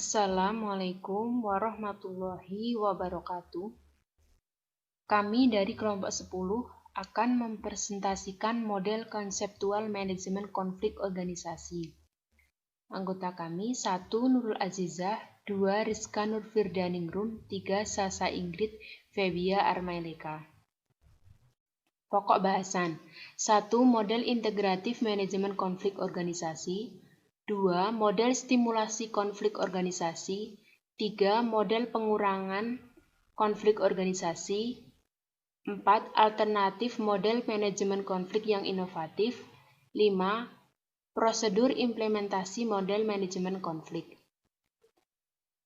Assalamualaikum warahmatullahi wabarakatuh. Kami dari kelompok 10 akan mempresentasikan model konseptual manajemen konflik organisasi. Anggota kami 1. Nurul Azizah, 2. Rizka Nurfirdhaningrum, 3. Sasa Ingrid Febia Armaileka. Pokok bahasan 1. Model integratif manajemen konflik organisasi. 2. Model stimulasi konflik organisasi. 3. Model pengurangan konflik organisasi. 4. Alternatif model manajemen konflik yang inovatif. 5. Prosedur implementasi model manajemen konflik.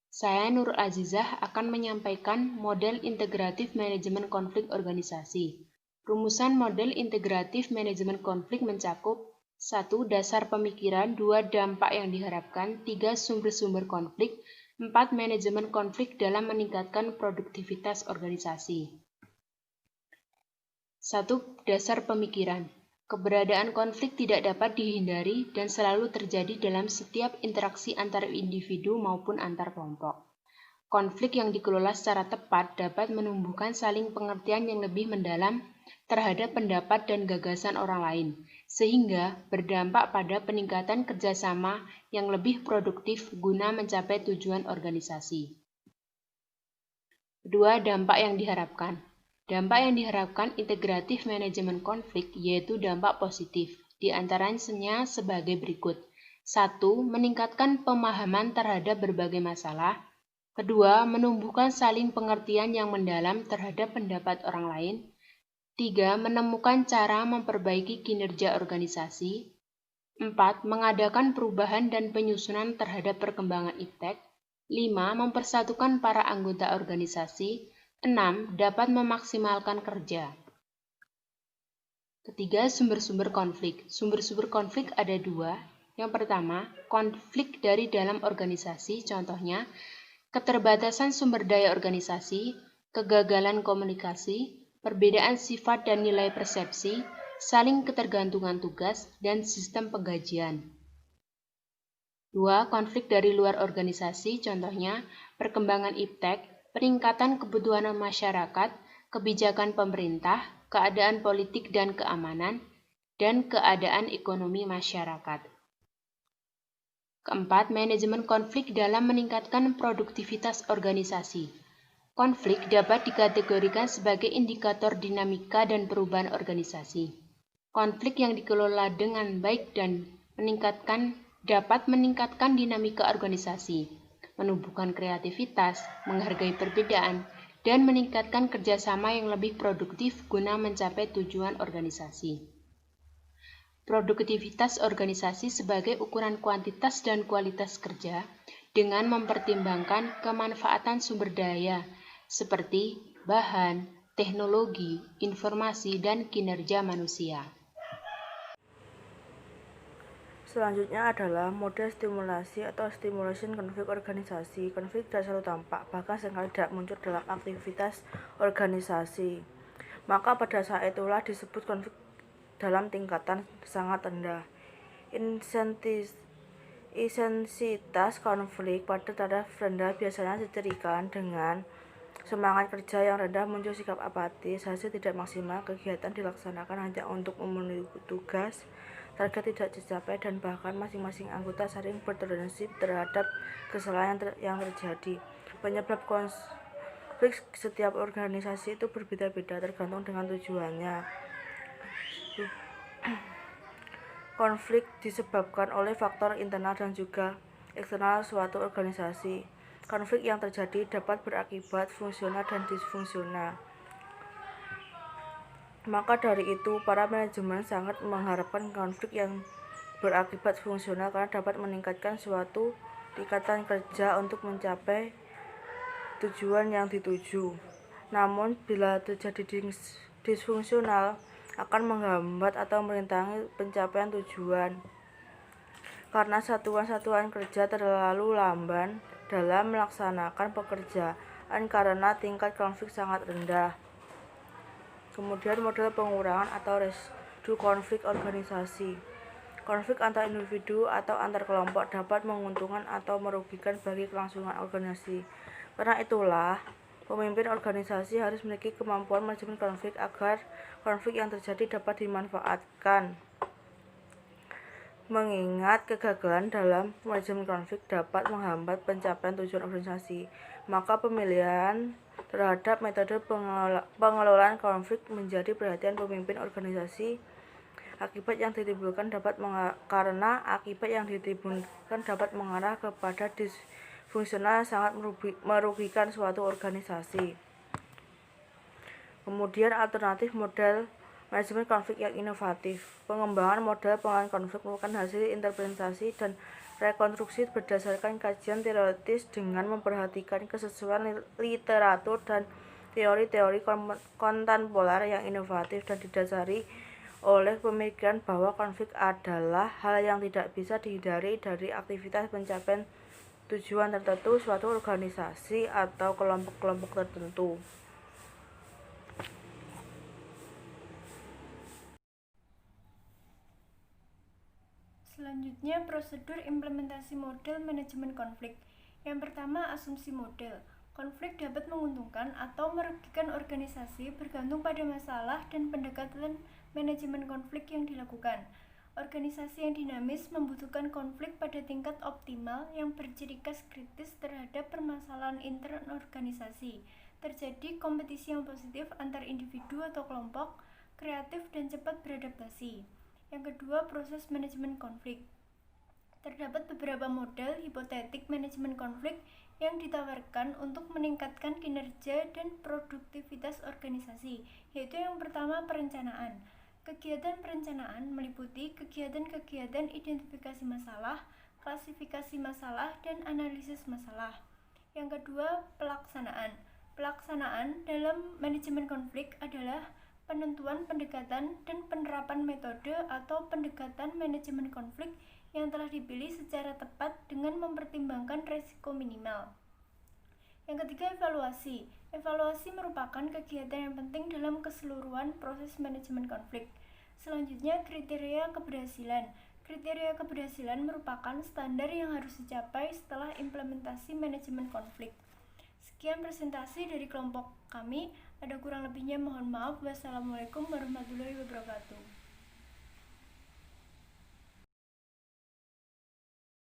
Saya Nurul Azizah akan menyampaikan model integratif manajemen konflik organisasi. Rumusan model integratif manajemen konflik mencakup 1. Dasar pemikiran, 2. Dampak yang diharapkan, 3. Sumber-sumber konflik, 4. Manajemen konflik dalam meningkatkan produktivitas organisasi. 1. Dasar pemikiran. Keberadaan konflik tidak dapat dihindari dan selalu terjadi dalam setiap interaksi antar individu maupun antar kelompok. Konflik yang dikelola secara tepat dapat menumbuhkan saling pengertian yang lebih mendalam terhadap pendapat dan gagasan orang lain, sehingga berdampak pada peningkatan kerjasama yang lebih produktif guna mencapai tujuan organisasi. Kedua, dampak yang diharapkan. Dampak yang diharapkan integratif manajemen konflik yaitu dampak positif, di antaranya sebagai berikut. 1. Meningkatkan pemahaman terhadap berbagai masalah. Kedua, menumbuhkan saling pengertian yang mendalam terhadap pendapat orang lain. 3. Menemukan cara memperbaiki kinerja organisasi. 4. Mengadakan perubahan dan penyusunan terhadap perkembangan iptek. 5. Mempersatukan para anggota organisasi. 6. Dapat memaksimalkan kerja. Ketiga, sumber-sumber konflik. Sumber-sumber konflik ada dua. Yang pertama, konflik dari dalam organisasi, contohnya keterbatasan sumber daya organisasi, kegagalan komunikasi, perbedaan sifat dan nilai persepsi, saling ketergantungan tugas, dan sistem penggajian. 2. Konflik dari luar organisasi, contohnya perkembangan iptek, peningkatan kebutuhan masyarakat, kebijakan pemerintah, keadaan politik dan keamanan, dan keadaan ekonomi masyarakat. Keempat, manajemen konflik dalam meningkatkan produktivitas organisasi. Konflik dapat dikategorikan sebagai indikator dinamika dan perubahan organisasi. Konflik yang dikelola dengan baik dan dapat meningkatkan dinamika organisasi, menumbuhkan kreativitas, menghargai perbedaan, dan meningkatkan kerjasama yang lebih produktif guna mencapai tujuan organisasi. Produktivitas organisasi sebagai ukuran kuantitas dan kualitas kerja dengan mempertimbangkan kemanfaatan sumber daya seperti bahan, teknologi, informasi, dan kinerja manusia. Selanjutnya adalah model stimulasi atau stimulation konflik organisasi. Konflik tidak selalu tampak, bahkan seringkali tidak muncul dalam aktivitas organisasi. Maka pada saat itulah disebut konflik dalam tingkatan sangat rendah. Intensitas konflik pada taraf rendah biasanya dicirikan dengan semangat kerja yang rendah, muncul sikap apatis, hasil tidak maksimal, kegiatan dilaksanakan hanya untuk memenuhi tugas, target tidak dicapai, dan bahkan masing-masing anggota sering bertoleransi terhadap kesalahan yang terjadi. Penyebab konflik setiap organisasi itu berbeda-beda tergantung dengan tujuannya. Konflik disebabkan oleh faktor internal dan juga eksternal suatu organisasi. Konflik yang terjadi dapat berakibat fungsional dan disfungsional. Maka dari itu, para manajemen sangat mengharapkan konflik yang berakibat fungsional karena dapat meningkatkan suatu tingkatan kerja untuk mencapai tujuan yang dituju. Namun, bila terjadi disfungsional, akan menghambat atau merintangi pencapaian tujuan. Karena satuan-satuan kerja terlalu lamban dalam melaksanakan pekerjaan karena tingkat konflik sangat rendah. Kemudian model pengurangan atau reduksi konflik organisasi. Konflik antar individu atau antar kelompok dapat menguntungkan atau merugikan bagi kelangsungan organisasi. Karena itulah, pemimpin organisasi harus memiliki kemampuan manajemen konflik agar konflik yang terjadi dapat dimanfaatkan. Mengingat kegagalan dalam manajemen konflik dapat menghambat pencapaian tujuan organisasi, maka pemilihan terhadap metode pengelolaan konflik menjadi perhatian pemimpin organisasi. Akibat yang ditimbulkan dapat mengarah kepada disfungsional sangat merugikan suatu organisasi. Kemudian alternatif model manajemen konflik yang inovatif. Pengembangan model pengelolaan konflik merupakan hasil interpretasi dan rekonstruksi berdasarkan kajian teoritis dengan memperhatikan kesesuaian literatur dan teori-teori kontemporer yang inovatif dan didasari oleh pemikiran bahwa konflik adalah hal yang tidak bisa dihindari dari aktivitas pencapaian tujuan tertentu suatu organisasi atau kelompok-kelompok tertentu. Selanjutnya, prosedur implementasi model manajemen konflik. Yang pertama, asumsi model. Konflik dapat menguntungkan atau merugikan organisasi bergantung pada masalah dan pendekatan manajemen konflik yang dilakukan. Organisasi yang dinamis membutuhkan konflik pada tingkat optimal yang berciri khas kritis terhadap permasalahan intern organisasi. Terjadi kompetisi yang positif antar individu atau kelompok, kreatif dan cepat beradaptasi. Yang kedua, proses manajemen konflik. Terdapat beberapa model hipotetik manajemen konflik yang ditawarkan untuk meningkatkan kinerja dan produktivitas organisasi, yaitu yang pertama, perencanaan. Kegiatan perencanaan meliputi kegiatan-kegiatan identifikasi masalah, klasifikasi masalah, dan analisis masalah. Yang kedua, pelaksanaan. Pelaksanaan dalam manajemen konflik adalah penentuan pendekatan dan penerapan metode atau pendekatan manajemen konflik yang telah dipilih secara tepat dengan mempertimbangkan risiko minimal. Yang ketiga, evaluasi. Evaluasi merupakan kegiatan yang penting dalam keseluruhan proses manajemen konflik. Selanjutnya, kriteria keberhasilan. Kriteria keberhasilan merupakan standar yang harus dicapai setelah implementasi manajemen konflik. Sekian presentasi dari kelompok kami. Ada kurang lebihnya mohon maaf. Wassalamualaikum warahmatullahi wabarakatuh.